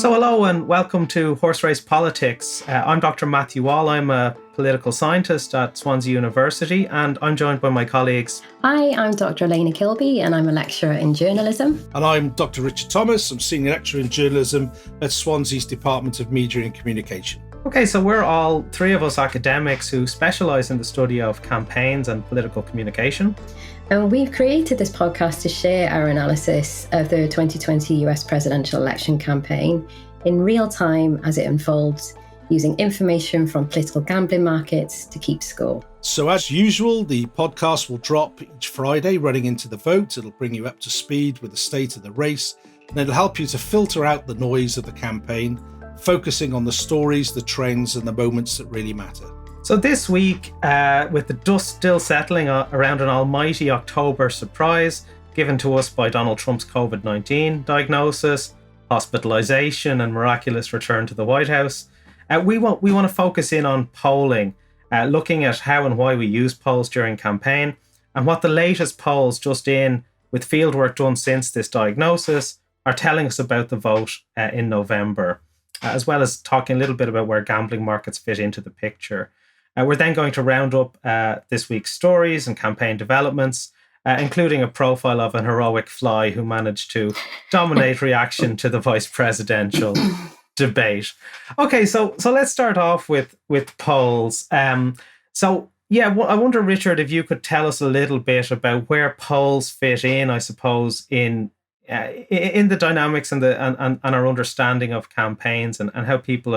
So hello and welcome to Horse Race Politics. I'm Dr. Matthew Wall. I'm a political scientist at Swansea University and I'm joined by my colleagues. Hi, I'm Dr. Elena Kilby and I'm a lecturer in journalism. And I'm Dr. Richard Thomas. I'm Senior Lecturer in Journalism at Swansea's Department of Media and Communication. Okay, so we're all three of us academics who specialise in the study of campaigns and political communication. And we've created this podcast to share our analysis of the 2020 US presidential election campaign in real time as it unfolds, using information from political gambling markets to keep score. So as usual, the podcast will drop each Friday running into the vote. It'll bring you up to speed with the state of the race, and it'll help you to filter out the noise of the campaign, focusing on the stories, the trends, and the moments that really matter. So this week, with the dust still settling around an almighty October surprise given to us by Donald Trump's COVID-19 diagnosis, hospitalisation and miraculous return to the White House, we want to focus in on polling, looking at how and why we use polls during campaign and what the latest polls just in with fieldwork done since this diagnosis are telling us about the vote in November, as well as talking a little bit about where gambling markets fit into the picture. We're then going to round up this week's stories and campaign developments, including a profile of an heroic fly who managed to dominate reaction to the vice presidential debate. Okay, so let's start off with polls. I wonder, Richard, if you could tell us a little bit about where polls fit in, I suppose, in the dynamics and our understanding of campaigns and how people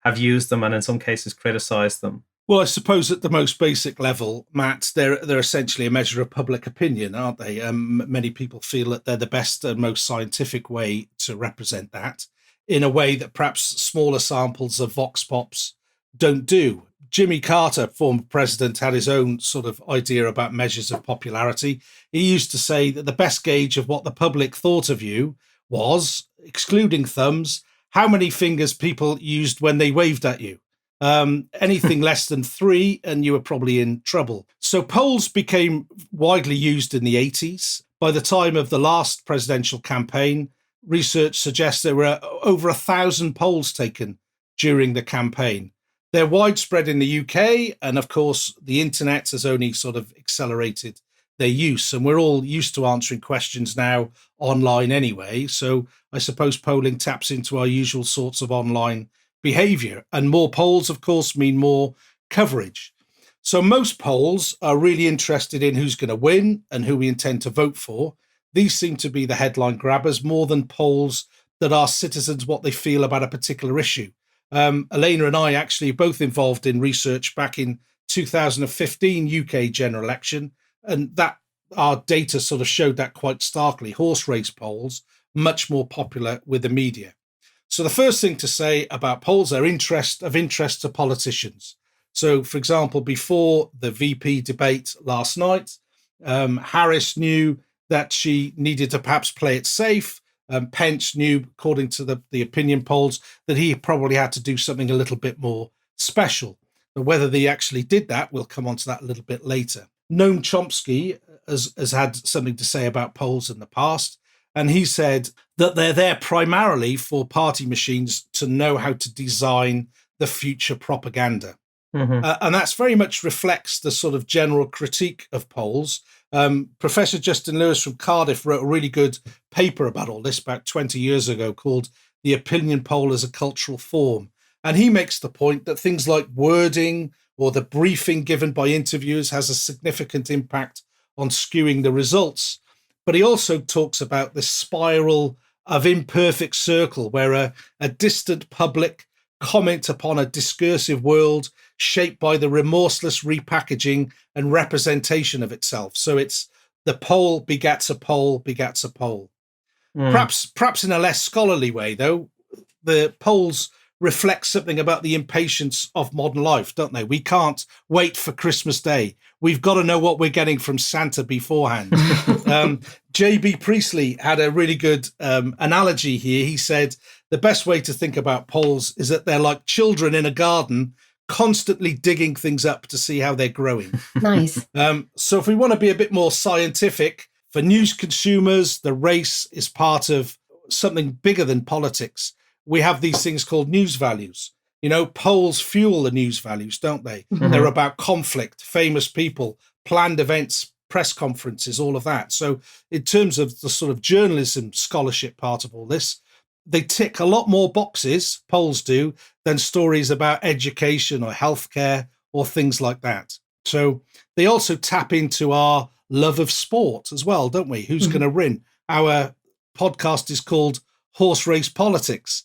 have used them and in some cases criticised them. Well, I suppose at the most basic level, Matt, they're essentially a measure of public opinion, aren't they? Many people feel that they're the best and most scientific way to represent that in a way that perhaps smaller samples of vox pops don't do. Jimmy Carter, former president, had his own sort of idea about measures of popularity. He used to say that the best gauge of what the public thought of you was, excluding thumbs, how many fingers people used when they waved at you. Anything less than 3 and you were probably in trouble. So polls became widely used in the 80s. By the time of the last presidential campaign, research suggests there were over 1,000 polls taken during the campaign. They're widespread in the UK, and of course, the internet has only sort of accelerated their use. And we're all used to answering questions now online anyway. So I suppose polling taps into our usual sorts of online behavior. And more polls, of course, mean more coverage. So most polls are really interested in who's going to win and who we intend to vote for. These seem to be the headline grabbers more than polls that ask citizens what they feel about a particular issue. Elena and I actually both involved in research back in 2015 UK general election, and that our data sort of showed that quite starkly. Horse race polls much more popular with the media. So the first thing to say about polls are of interest to politicians. So, for example, before the VP debate last night, Harris knew that she needed to perhaps play it safe. Pence knew, according to the opinion polls, that he probably had to do something a little bit more special. But whether they actually did that, we'll come on to that a little bit later. Noam Chomsky has had something to say about polls in the past. And he said that they're there primarily for party machines to know how to design the future propaganda. Mm-hmm. And that's very much reflects the sort of general critique of polls. Professor Justin Lewis from Cardiff wrote a really good paper about all this about 20 years ago called The Opinion Poll as a Cultural Form. And he makes the point that things like wording or the briefing given by interviewers has a significant impact on skewing the results. But he also talks about this spiral of imperfect circle where a distant public comment upon a discursive world shaped by the remorseless repackaging and representation of itself. So it's the poll begats a poll begats a poll. Perhaps in a less scholarly way, though, the polls reflect something about the impatience of modern life, don't they? We can't wait for Christmas Day. We've got to know what we're getting from Santa beforehand. J.B. Priestley had a really good analogy here. He said, the best way to think about polls is that they're like children in a garden, constantly digging things up to see how they're growing. Nice. So if we want to be a bit more scientific, for news consumers, the race is part of something bigger than politics. we have these things called news values. Polls fuel the news values, don't they? Mhm. They're about conflict, famous people, planned events, press conferences, all of that. So in terms of the sort of journalism scholarship part of all this, they tick a lot more boxes, polls do, than stories about education or healthcare or things like that. So they also tap into our love of sport as well, don't we? Who's going to win? Our podcast is called Horse Race Politics.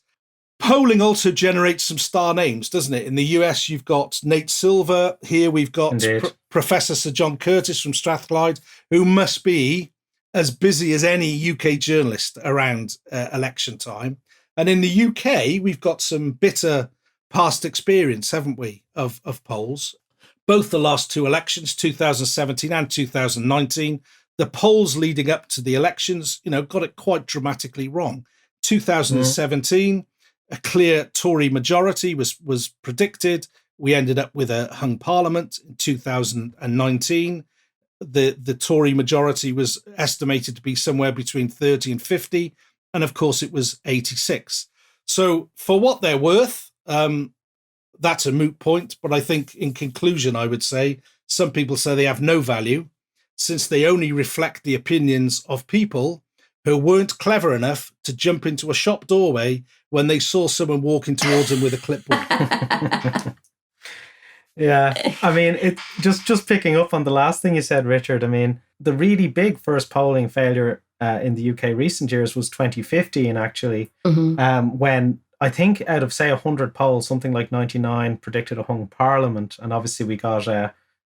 Polling also generates some star names, doesn't it? In the US, you've got Nate Silver. Here we've got Professor Sir John Curtis from Strathclyde, who must be as busy as any UK journalist around election time. And in the UK, we've got some bitter past experience, haven't we, of polls. Both the last two elections, 2017 and 2019, the polls leading up to the elections, got it quite dramatically wrong. 2017, a clear Tory majority was predicted. We ended up with a hung parliament. In 2019, the Tory majority was estimated to be somewhere between 30 and 50. And of course, it was 86. So for what they're worth, that's a moot point. But I think in conclusion, I would say some people say they have no value since they only reflect the opinions of people who weren't clever enough to jump into a shop doorway when they saw someone walking towards them with a clipboard. Yeah, I mean, it just picking up on the last thing you said, Richard. I mean, the really big first polling failure in the UK recent years was 2015, actually, when I think out of, say, 100 polls, something like 99 predicted a hung parliament. And obviously we got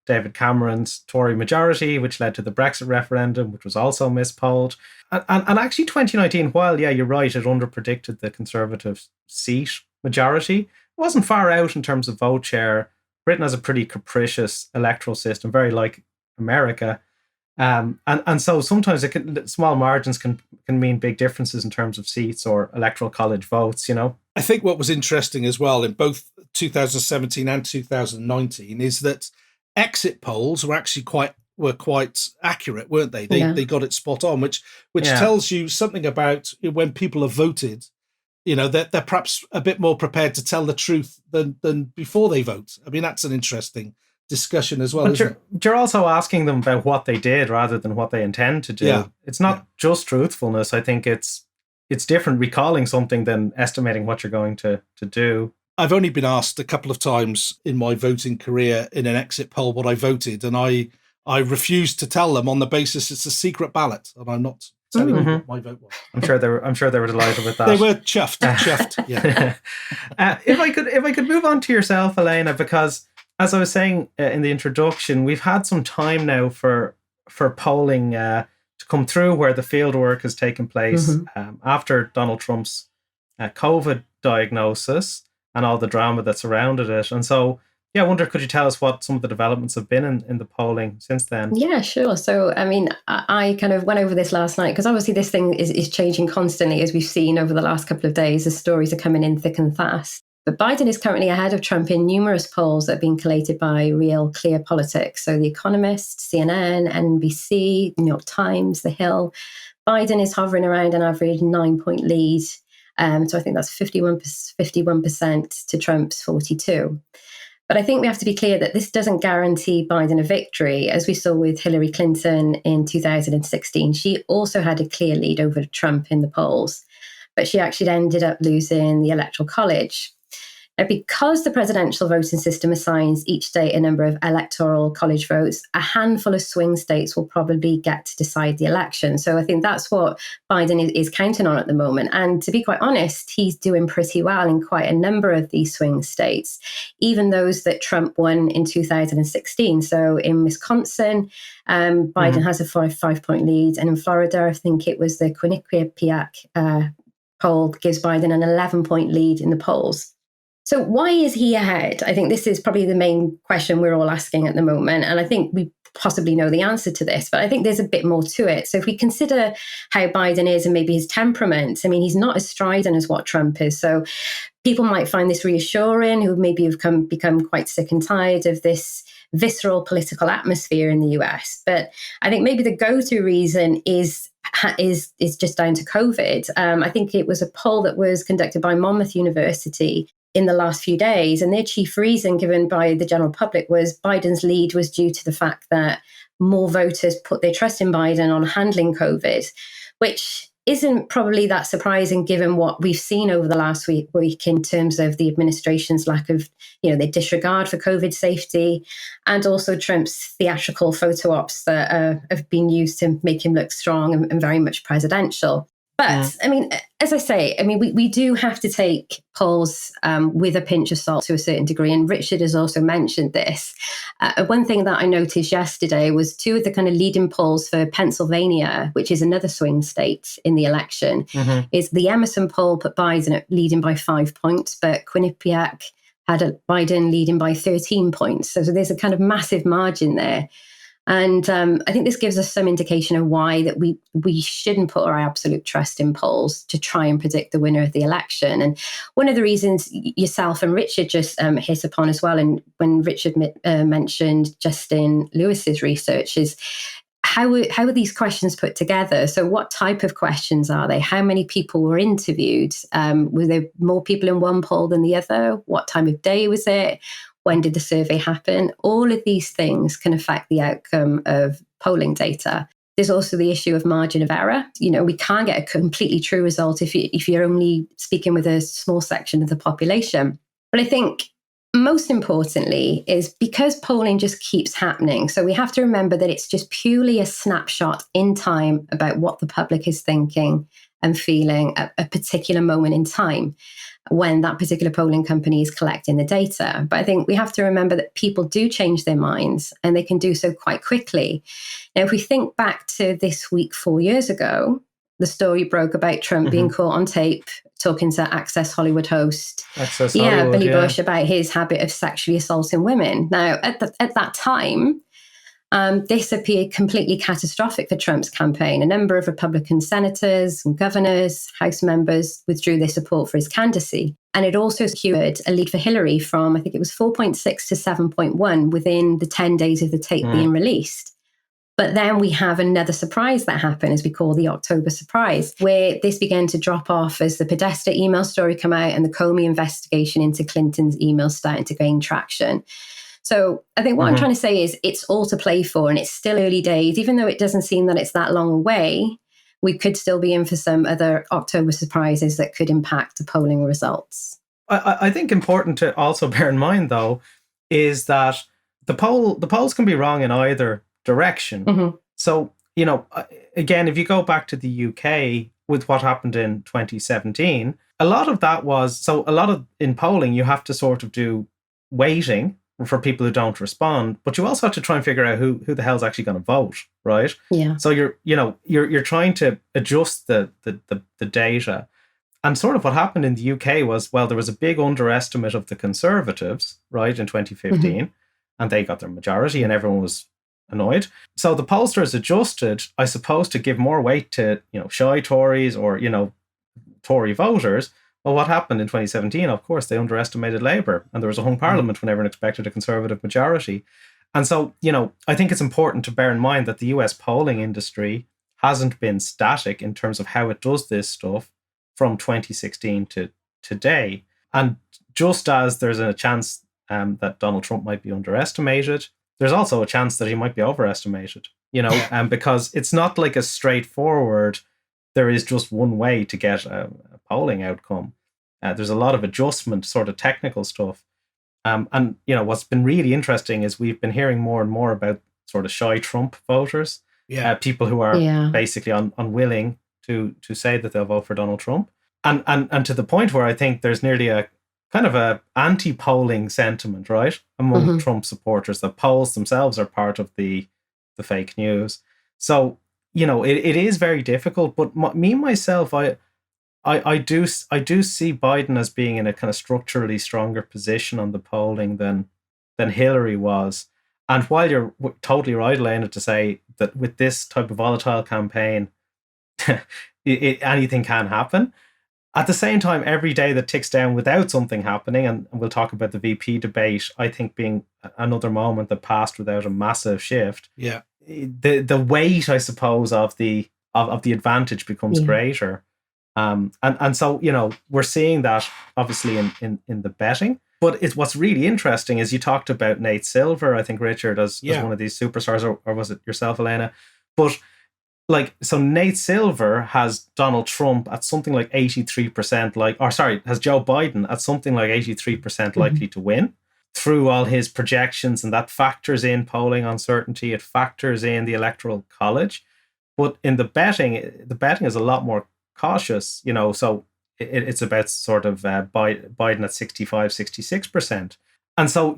David Cameron's Tory majority, which led to the Brexit referendum, which was also mispolled. And actually 2019, while, yeah, you're right, it underpredicted the Conservative seat majority, it wasn't far out in terms of vote share. Britain has a pretty capricious electoral system, very like America. And so sometimes small margins can mean big differences in terms of seats or electoral college votes, I think what was interesting as well in both 2017 and 2019 is that exit polls were actually quite accurate, weren't they? They got it spot on, which tells you something about when people have voted, that they're perhaps a bit more prepared to tell the truth than before they vote. I mean, that's an interesting discussion as well, isn't it? You're also asking them about what they did rather than what they intend to do. Yeah. It's not just truthfulness. I think it's different recalling something than estimating what you're going to do. I've only been asked a couple of times in my voting career in an exit poll what I voted, and I refused to tell them on the basis it's a secret ballot, and I'm not telling them what my vote was. I'm sure they were delighted with that. They were chuffed. Yeah. If I could move on to yourself, Elena, because as I was saying in the introduction, we've had some time now for polling to come through where the field work has taken place after Donald Trump's COVID diagnosis and all the drama that surrounded it. And so, yeah, I wonder, could you tell us what some of the developments have been in the polling since then? Yeah, sure. So, I mean, I kind of went over this last night because obviously this thing is changing constantly, as we've seen over the last couple of days. The stories are coming in thick and fast. But Biden is currently ahead of Trump in numerous polls that have been collated by Real Clear Politics. So The Economist, CNN, NBC, New York Times, The Hill. Biden is hovering around an average 9-point lead. So I think that's 51% to Trump's 42%. But I think we have to be clear that this doesn't guarantee Biden a victory. As we saw with Hillary Clinton in 2016, she also had a clear lead over Trump in the polls, but she actually ended up losing the Electoral College. Now, because the presidential voting system assigns each state a number of electoral college votes, a handful of swing states will probably get to decide the election. So I think that's what Biden is counting on at the moment. And to be quite honest, he's doing pretty well in quite a number of these swing states, even those that Trump won in 2016. So in Wisconsin, Biden has a 5-point lead. And in Florida, I think it was the Quinnipiac poll gives Biden an 11-point lead in the polls. So why is he ahead? I think this is probably the main question we're all asking at the moment. And I think we possibly know the answer to this, but I think there's a bit more to it. So if we consider how Biden is and maybe his temperament, I mean, he's not as strident as what Trump is. So people might find this reassuring, who maybe have become quite sick and tired of this visceral political atmosphere in the US. But I think maybe the go-to reason is just down to COVID. I think it was a poll that was conducted by Monmouth University in the last few days, and their chief reason given by the general public was Biden's lead was due to the fact that more voters put their trust in Biden on handling COVID, which isn't probably that surprising given what we've seen over the last week in terms of the administration's lack of, their disregard for COVID safety, and also Trump's theatrical photo ops that have been used to make him look strong and very much presidential. But I mean, as I say, we do have to take polls with a pinch of salt to a certain degree. And Richard has also mentioned this. One thing that I noticed yesterday was two of the kind of leading polls for Pennsylvania, which is another swing state in the election, is the Emerson poll put Biden leading by 5 points, but Quinnipiac had Biden leading by 13 points. So there's a kind of massive margin there. And I think this gives us some indication of why that we shouldn't put our absolute trust in polls to try and predict the winner of the election. And one of the reasons yourself and Richard just hit upon as well, and when Richard mentioned Justin Lewis's research, is how are these questions put together? So what type of questions are they? How many people were interviewed? Were there more people in one poll than the other? What time of day was it? When did the survey happen? All of these things can affect the outcome of polling data. There's also the issue of margin of error. We can't get a completely true result if you're only speaking with a small section of the population. But I think most importantly is because polling just keeps happening. So we have to remember that it's just purely a snapshot in time about what the public is thinking and feeling at a particular moment in time when that particular polling company is collecting the data. But I think we have to remember that people do change their minds and they can do so quite quickly. Now, if we think back to this week 4 years ago, the story broke about Trump being caught on tape talking to Access Hollywood host, Billy Bush, about his habit of sexually assaulting women. Now, at that time, this appeared completely catastrophic for Trump's campaign. A number of Republican senators and governors, House members withdrew their support for his candidacy. And it also secured a lead for Hillary from, I think it was 4.6 to 7.1 within the 10 days of the tape being released. But then we have another surprise that happened, as we call the October surprise, where this began to drop off as the Podesta email story came out and the Comey investigation into Clinton's emails starting to gain traction. So I think what I'm trying to say is it's all to play for, and it's still early days. Even though it doesn't seem that it's that long away, we could still be in for some other October surprises that could impact the polling results. I think important to also bear in mind, though, is that the polls can be wrong in either direction. So, again, if you go back to the UK with what happened in 2017, a lot of in polling, you have to sort of do weighting for people who don't respond, but you also have to try and figure out who the hell's actually going to vote, right? Yeah. So you're trying to adjust the data, and sort of what happened in the UK was, well, there was a big underestimate of the Conservatives, right, in 2015, and they got their majority, and everyone was annoyed. So the pollsters adjusted, I suppose, to give more weight to shy Tories or Tory voters. Well, what happened in 2017? Of course, they underestimated Labour, and there was a hung parliament when everyone expected a Conservative majority. And so, I think it's important to bear in mind that the US polling industry hasn't been static in terms of how it does this stuff from 2016 to today. And just as there's a chance that Donald Trump might be underestimated, there's also a chance that he might be overestimated, because it's not like a straightforward, there is just one way to get a polling outcome. There's a lot of adjustment, sort of technical stuff. And what's been really interesting is we've been hearing more and more about sort of shy Trump voters, people who are basically unwilling to say that they'll vote for Donald Trump. And to the point where I think there's nearly a kind of a anti-polling sentiment, right, among Trump supporters, that polls themselves are part of the fake news. So, it is very difficult, but myself, I do see Biden as being in a kind of structurally stronger position on the polling than Hillary was. And while you're totally right, Elena, to say that with this type of volatile campaign, anything can happen, At the same time, every day that ticks down without something happening, and we'll talk about the VP debate, I think being another moment that passed without a massive shift. Yeah. The weight, I suppose, of the advantage becomes greater. And so, we're seeing that obviously in the betting. But what's really interesting is you talked about Nate Silver, I think, Richard, as one of these superstars, or was it yourself, Elena? But so Nate Silver has Donald Trump at something like 83%, has Joe Biden at something like 83% likely to win through all his projections. And that factors in polling uncertainty. It factors in the Electoral College. But in the betting is a lot more cautious, so it's about sort of Biden at 65, 66%. And so,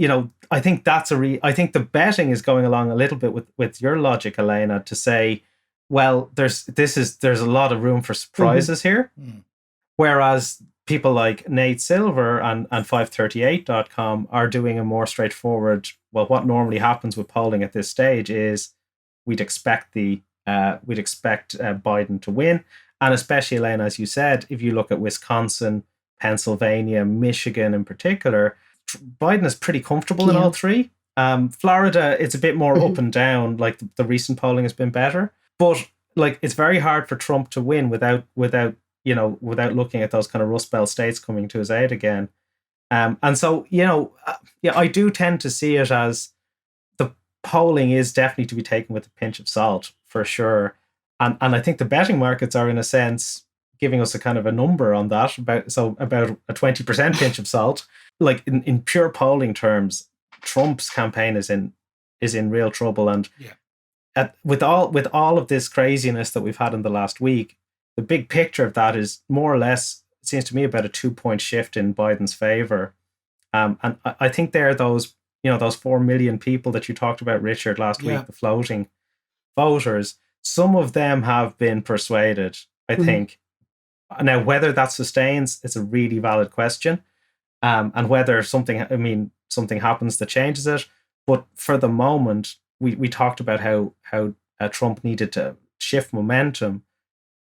I think I think the betting is going along a little bit with your logic, Elena, to say, well, there's a lot of room for surprises here. Whereas people like Nate Silver and 538.com are doing a more straightforward, well, what normally happens with polling at this stage is we'd expect Biden to win. And especially, Elena, as you said, if you look at Wisconsin, Pennsylvania, Michigan in particular, Biden is pretty comfortable in all three. Florida, it's a bit more up and down. Like the recent polling has been better. But it's very hard for Trump to win without looking at those kind of Rust Belt states coming to his aid again. And so, I do tend to see it as the polling is definitely to be taken with a pinch of salt, for sure. And I think the betting markets are, in a sense, giving us a kind of a number on that, about a 20% pinch of salt. Like in pure polling terms, Trump's campaign is in real trouble. And with all of this craziness that we've had in the last week, the big picture of that is more or less, it seems to me, about a 2-point shift in Biden's favor. And I think they're those 4 million people that you talked about, Richard, last week, the floating voters. Some of them have been persuaded, I think. Now, whether that sustains, it's a really valid question. And whether something happens that changes it. But for the moment, we talked about how Trump needed to shift momentum.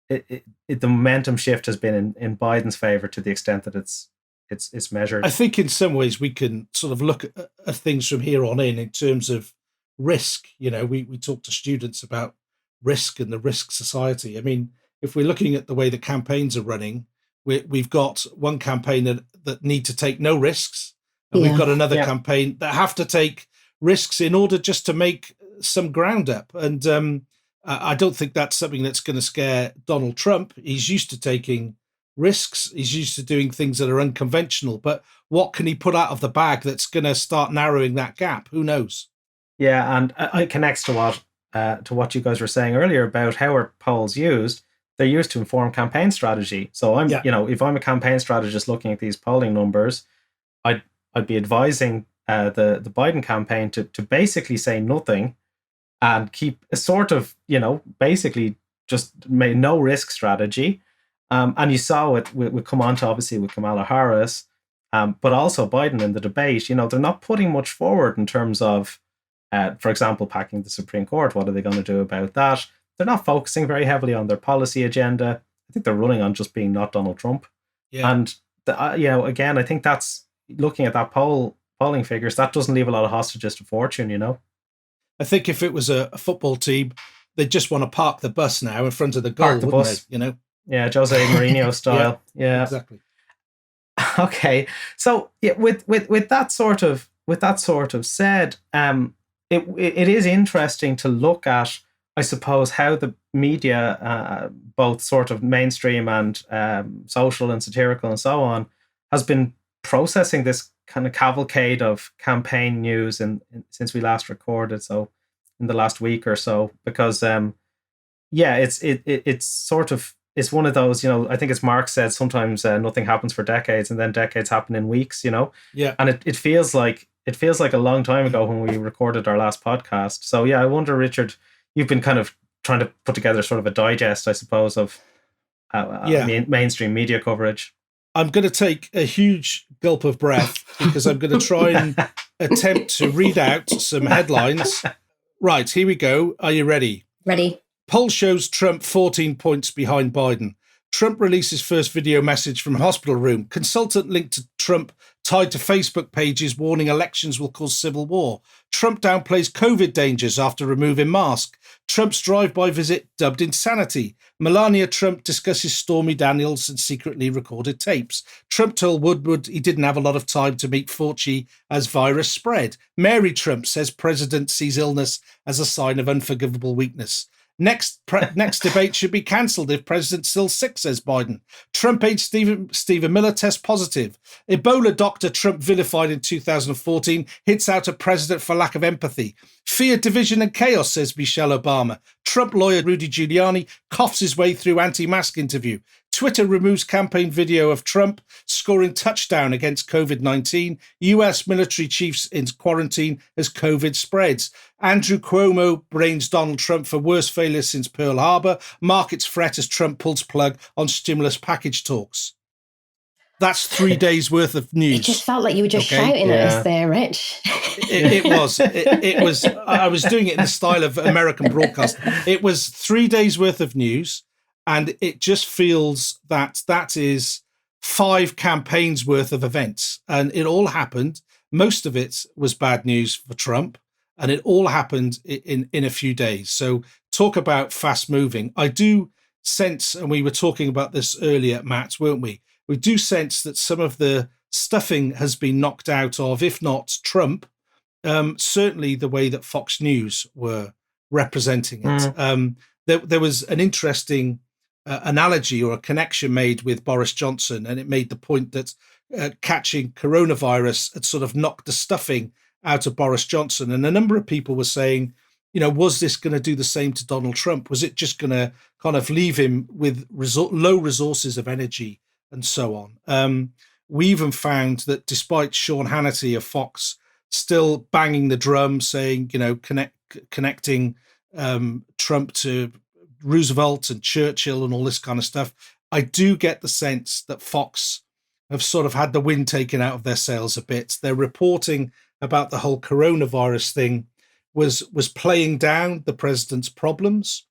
The momentum shift has been in Biden's favor to the extent that it's measured. I think in some ways we can sort of look at things from here on in terms of risk. We talk to students about risk and the risk society. I mean, if we're looking at the way the campaigns are running, we've got one campaign that need to take no risks, and we've got another campaign that have to take risks in order just to make some ground up. And I don't think that's something that's going to scare Donald Trump. He's used to taking risks. He's used to doing things that are unconventional. But what can he put out of the bag that's going to start narrowing that gap? Who knows? Yeah, and it connects to what you guys were saying earlier about how are polls used. They're used to inform campaign strategy. So if I'm a campaign strategist looking at these polling numbers, I'd be advising the Biden campaign to basically say nothing and keep a sort of, basically just made no risk strategy. And you saw it would come on to obviously with Kamala Harris, but also Biden in the debate. They're not putting much forward in terms of, for example, packing the Supreme Court. What are they going to do about that? They're not focusing very heavily on their policy agenda. I think they're running on just being not Donald Trump. Yeah. And again, I think that's looking at that polling figures. That doesn't leave a lot of hostages to fortune. I think if it was a football team, they'd just want to park the bus now in front of the goal, wouldn't they? Yeah, Jose Mourinho style. Yeah, exactly. Okay, so with that sort of said, it is interesting to look at, I suppose, how the media, both sort of mainstream and social and satirical and so on, has been processing this kind of cavalcade of campaign news since we last recorded, so in the last week or so, because it's one of those, I think as Mark said, sometimes nothing happens for decades and then decades happen in weeks, Yeah. And it feels like a long time ago when we recorded our last podcast. So I wonder, Richard, you've been kind of trying to put together sort of a digest, I suppose, of mainstream media coverage. I'm going to take a huge gulp of breath because I'm going to try and attempt to read out some headlines. Right, here we go. Are you ready? Ready. Poll shows Trump 14 points behind Biden. Trump releases first video message from hospital room. Consultant linked to Trump tied to Facebook pages warning elections will cause civil war. Trump downplays COVID dangers after removing mask. Trump's drive-by visit dubbed insanity. Melania Trump discusses Stormy Daniels and secretly recorded tapes. Trump told Woodward he didn't have a lot of time to meet Fauci as virus spread. Mary Trump says president sees illness as a sign of unforgivable weakness. Next debate should be cancelled if president still sick, says Biden. Trump aide Stephen Miller tests positive. Ebola doctor Trump vilified in 2014 hits out at president for lack of empathy. Fear, division and chaos, says Michelle Obama. Trump lawyer Rudy Giuliani coughs his way through anti-mask interview. Twitter removes campaign video of Trump scoring touchdown against COVID-19. US military chiefs in quarantine as COVID spreads. Andrew Cuomo blames Donald Trump for worst failure since Pearl Harbor. Markets fret as Trump pulls plug on stimulus package talks. That's 3 days worth of news. It just felt like you were just shouting at us there, Rich. It was. It was. I was doing it in the style of American broadcast. It was 3 days worth of news. And it just feels that is 5 campaigns worth of events. And it all happened. Most of it was bad news for Trump. And it all happened in a few days. So talk about fast moving. I do sense, and we were talking about this earlier, Matt, weren't we? We do sense that some of the stuffing has been knocked out of, if not Trump, certainly the way that Fox News were representing it. There was an interesting analogy or a connection made with Boris Johnson, and it made the point that catching coronavirus had sort of knocked the stuffing out of Boris Johnson. And a number of people were saying, was this going to do the same to Donald Trump? Was it just going to kind of leave him with low resources of energy and so on? We even found that despite Sean Hannity of Fox still banging the drum, saying, connecting Trump to Roosevelt and Churchill and all this kind of stuff, I do get the sense that Fox have sort of had the wind taken out of their sails a bit. Their reporting about the whole coronavirus thing was playing down the president's problems,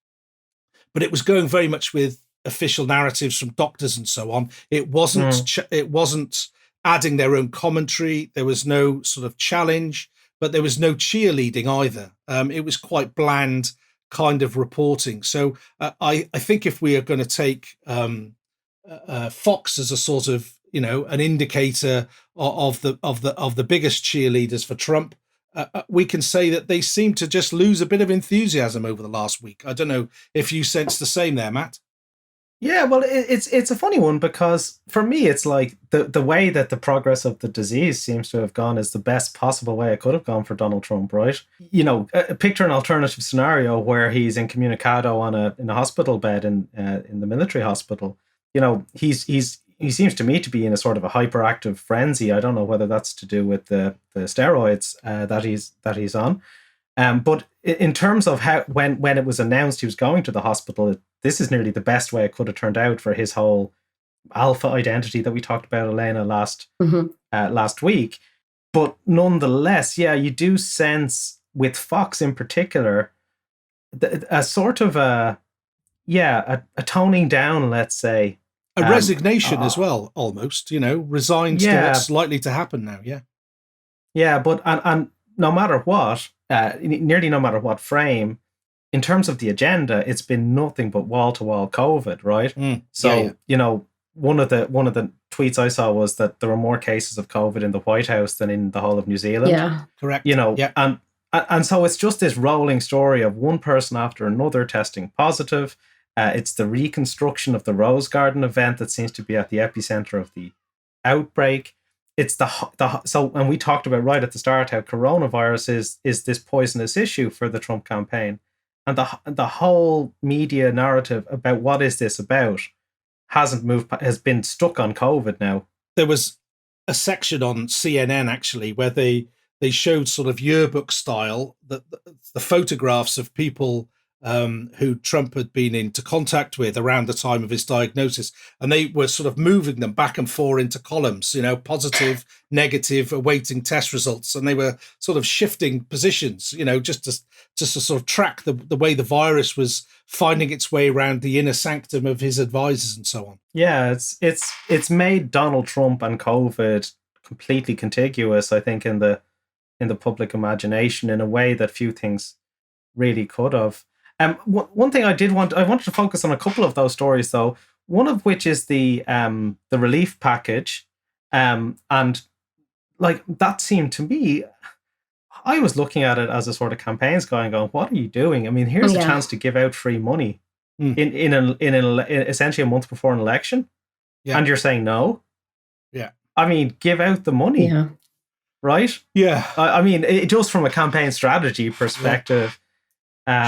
but it was going very much with official narratives from doctors and so on. It wasn't adding their own commentary. There was no sort of challenge, but there was no cheerleading either. It was quite bland kind of reporting. So I think if we are going to take Fox as a sort of an indicator of the biggest cheerleaders for Trump, we can say that they seem to just lose a bit of enthusiasm over the last week. I don't know if you sense the same there, Matt. Yeah, well, it's a funny one because for me, it's like the way that the progress of the disease seems to have gone is the best possible way it could have gone for Donald Trump, right? Picture an alternative scenario where he's incommunicado in a hospital bed in the military hospital. He seems to me to be in a sort of a hyperactive frenzy. I don't know whether that's to do with the steroids that he's on. But in terms of how when it was announced he was going to the hospital, this is nearly the best way it could have turned out for his whole alpha identity that we talked about, Elena, last week. But nonetheless, yeah, you do sense with Fox in particular a sort of a toning down, let's say. A resignation as well, almost, resigned to what's likely to happen now, yeah. Yeah, but and no matter what, nearly no matter what frame, in terms of the agenda, it's been nothing but wall-to-wall COVID, right? One of the tweets I saw was that there were more cases of COVID in the White House than in the whole of New Zealand. Yeah, correct. And so it's just this rolling story of one person after another testing positive. It's the reconstruction of the Rose Garden event that seems to be at the epicenter of the outbreak. It's and we talked about right at the start how coronavirus is this poisonous issue for the Trump campaign, and the whole media narrative about what is this about has been stuck on COVID now. There was a section on CNN actually where they showed sort of yearbook style the photographs of people who Trump had been into contact with around the time of his diagnosis. And they were sort of moving them back and forth into columns, positive, negative, awaiting test results. And they were sort of shifting positions, just to sort of track the way the virus was finding its way around the inner sanctum of his advisors and so on. Yeah, it's made Donald Trump and COVID completely contiguous, I think, in the public imagination in a way that few things really could have. One thing I wanted to focus on a couple of those stories, though. One of which is the relief package, and like that seemed to me, I was looking at it as a sort of campaigns guy and going, "What are you doing? I mean, here's a chance to give out free money in essentially a month before an election, and you're saying no." Yeah, I mean, give out the money, right? Yeah, I mean, just from a campaign strategy perspective.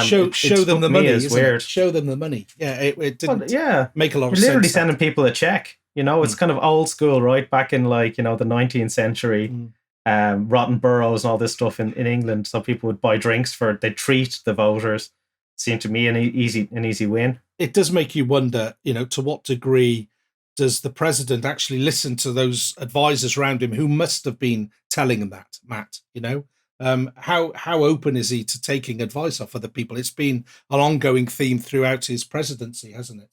Show them the money. It's weird. Show them the money. Yeah, it didn't make a lot of sense. You're literally sending people a check. It's kind of old school, right? Back in the 19th century, rotten boroughs and all this stuff in England. So people would buy drinks they'd treat the voters. Seemed to me an easy win. It does make you wonder, to what degree does the president actually listen to those advisors around him who must have been telling him that, Matt? How open is he to taking advice off other people? It's been an ongoing theme throughout his presidency, hasn't it?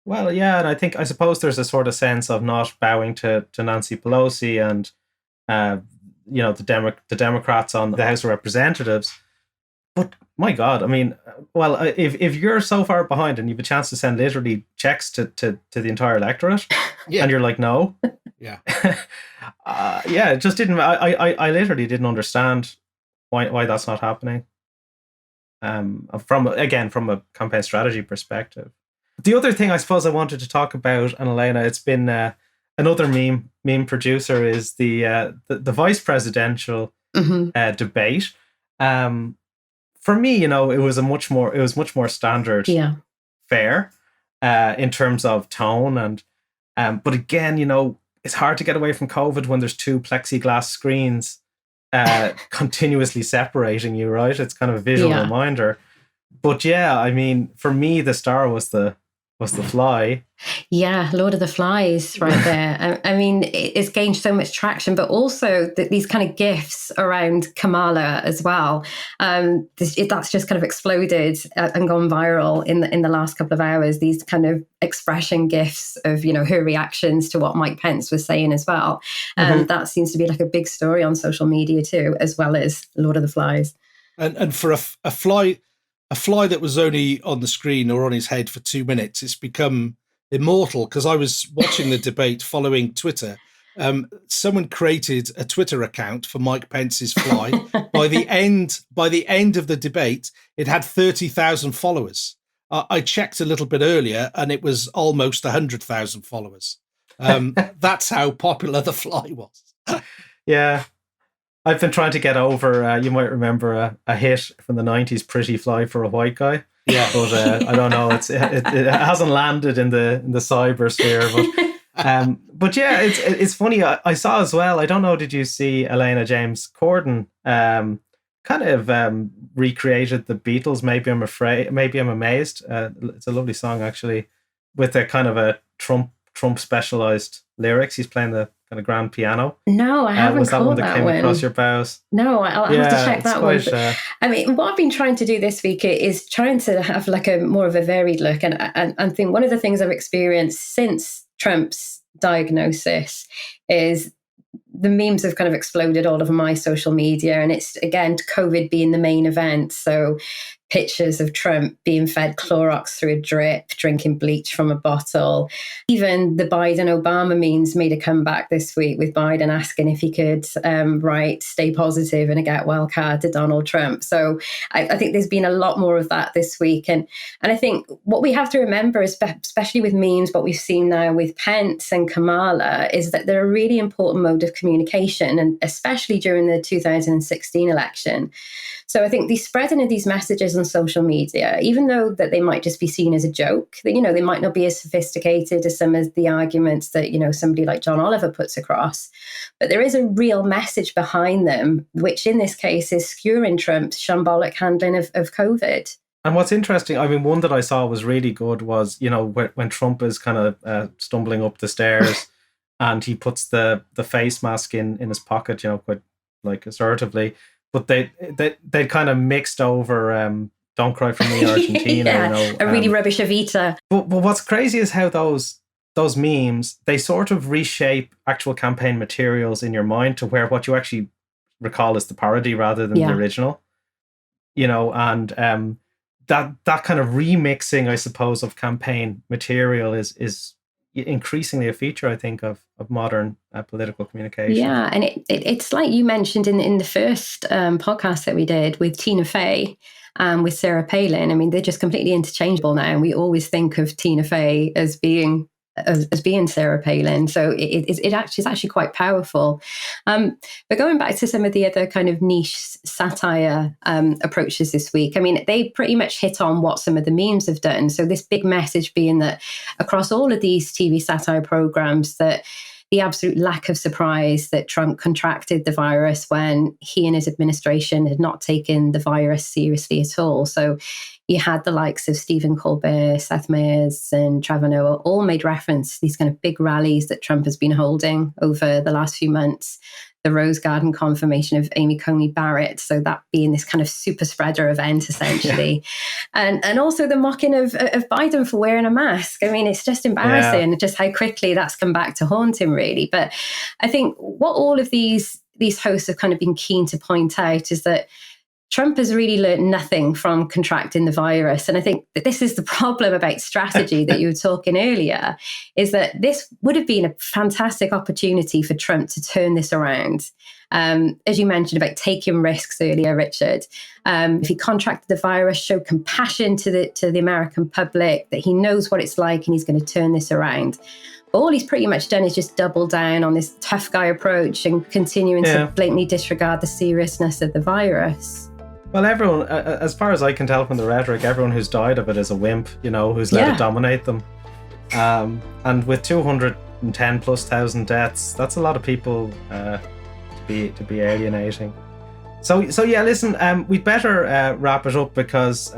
Well, yeah, and I suppose there's a sort of sense of not bowing to Nancy Pelosi and the Democrats on the House of Representatives. But my God, I mean, well, if you're so far behind and you have a chance to send literally checks to the entire electorate, and you're like, no, it just didn't. I literally didn't understand why that's not happening. From a campaign strategy perspective. The other thing I suppose I wanted to talk about, and Elena, it's been another meme producer, is the vice presidential debate. For me, it was much more standard fare in terms of tone, and but again, it's hard to get away from COVID when there's two plexiglass screens continuously separating you, right? It's kind of a visual reminder. But yeah, I mean, for me, the star was the Fly. Yeah, Lord of the Flies right there. I mean, it's gained so much traction, but also these kind of GIFs around Kamala as well. That's just kind of exploded and gone viral in the last couple of hours. These kind of expression GIFs of, her reactions to what Mike Pence was saying as well. And that seems to be like a big story on social media too, as well as Lord of the Flies. And for a fly that was only on the screen or on his head for 2 minutes, it's become immortal. Because I was watching the debate following Twitter. Someone created a Twitter account for Mike Pence's Fly. By the end of the debate, it had 30,000 followers. I checked a little bit earlier, and it was almost 100,000 followers. That's how popular the Fly was. Yeah. I've been trying to get over, you might remember a hit from the 90s, Pretty Fly for a White Guy. Yeah. But I don't know, it hasn't landed in the cybersphere. But yeah, it's funny. I saw as well, I don't know, did you see Elena James Corden kind of recreated the Beatles, Maybe I'm Amazed. It's a lovely song, actually, with a kind of a Trump specialized lyrics. He's playing the kind of grand piano. No, I haven't. Was that one that came across your bows? No, I'll have to check that one. I mean, what I've been trying to do this week is trying to have like a more of a varied look, and think one of the things I've experienced since Trump's diagnosis is the memes have kind of exploded all over my social media, and it's again COVID being the main event. So pictures of Trump being fed Clorox through a drip, drinking bleach from a bottle. Even the Biden-Obama memes made a comeback this week, with Biden asking if he could write "stay positive" and a get well card to Donald Trump. So I think there's been a lot more of that this week. And I think what we have to remember, especially with memes, what we've seen now with Pence and Kamala, is that they're a really important mode of communication, and especially during the 2016 election. So I think the spreading of these messages on social media, even though that they might just be seen as a joke, that, they might not be as sophisticated as some of the arguments that, somebody like John Oliver puts across, but there is a real message behind them, which in this case is skewering Trump's shambolic handling of COVID. And what's interesting, I mean, one that I saw was really good was, when Trump is kind of stumbling up the stairs and he puts the face mask in his pocket, quite like assertively, but they kind of mixed over "Don't Cry for Me, Argentina." Yeah, a really rubbish Evita. But what's crazy is how those memes, they sort of reshape actual campaign materials in your mind to where what you actually recall is the parody rather than the original. And that kind of remixing, I suppose, of campaign material is increasingly a feature, I think, of modern political communication. Yeah, and it's like you mentioned in the first podcast that we did with Tina Fey and with Sarah Palin. I mean, they're just completely interchangeable now, and we always think of Tina Fey as being Sarah Palin. So it actually is actually quite powerful. But going back to some of the other kind of niche satire approaches this week, I mean, they pretty much hit on what some of the memes have done. So this big message being that across all of these TV satire programs, that the absolute lack of surprise that Trump contracted the virus when he and his administration had not taken the virus seriously at all. So you had the likes of Stephen Colbert, Seth Meyers, and Trevor Noah all made reference to these kind of big rallies that Trump has been holding over the last few months. The Rose Garden confirmation of Amy Coney Barrett, so that being this kind of super spreader event, essentially. Yeah. And also the mocking of Biden for wearing a mask. I mean, it's just embarrassing just how quickly that's come back to haunt him, really. But I think what all of these hosts have kind of been keen to point out is that Trump has really learned nothing from contracting the virus. And I think that this is the problem about strategy that you were talking earlier, is that this would have been a fantastic opportunity for Trump to turn this around. As you mentioned about taking risks earlier, Richard, if he contracted the virus, showed compassion to the American public, that he knows what it's like and he's going to turn this around. All he's pretty much done is just double down on this tough guy approach and continuing to blatantly disregard the seriousness of the virus. Well, everyone, as far as I can tell from the rhetoric, everyone who's died of it is a wimp, who's let it dominate them. And with 210 plus thousand deaths, that's a lot of people to be alienating. So yeah, listen, we'd better wrap it up because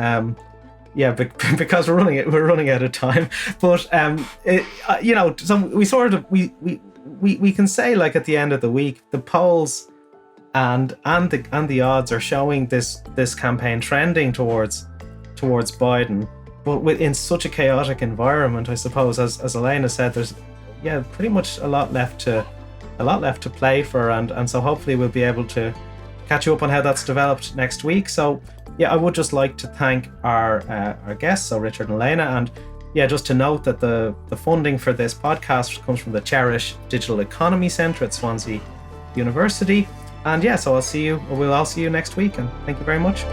because we're running out of time. But so we sort of we can say, like, at the end of the week, the polls and the odds are showing this campaign trending towards Biden, but in such a chaotic environment, I suppose, as Elena said, there's pretty much a lot left to play for, and so hopefully we'll be able to catch you up on how that's developed next week. So I would just like to thank our guests, so Richard and Elena, and just to note that the funding for this podcast comes from the Cherish Digital Economy Centre at Swansea University. And so we'll all see you next week, and thank you very much.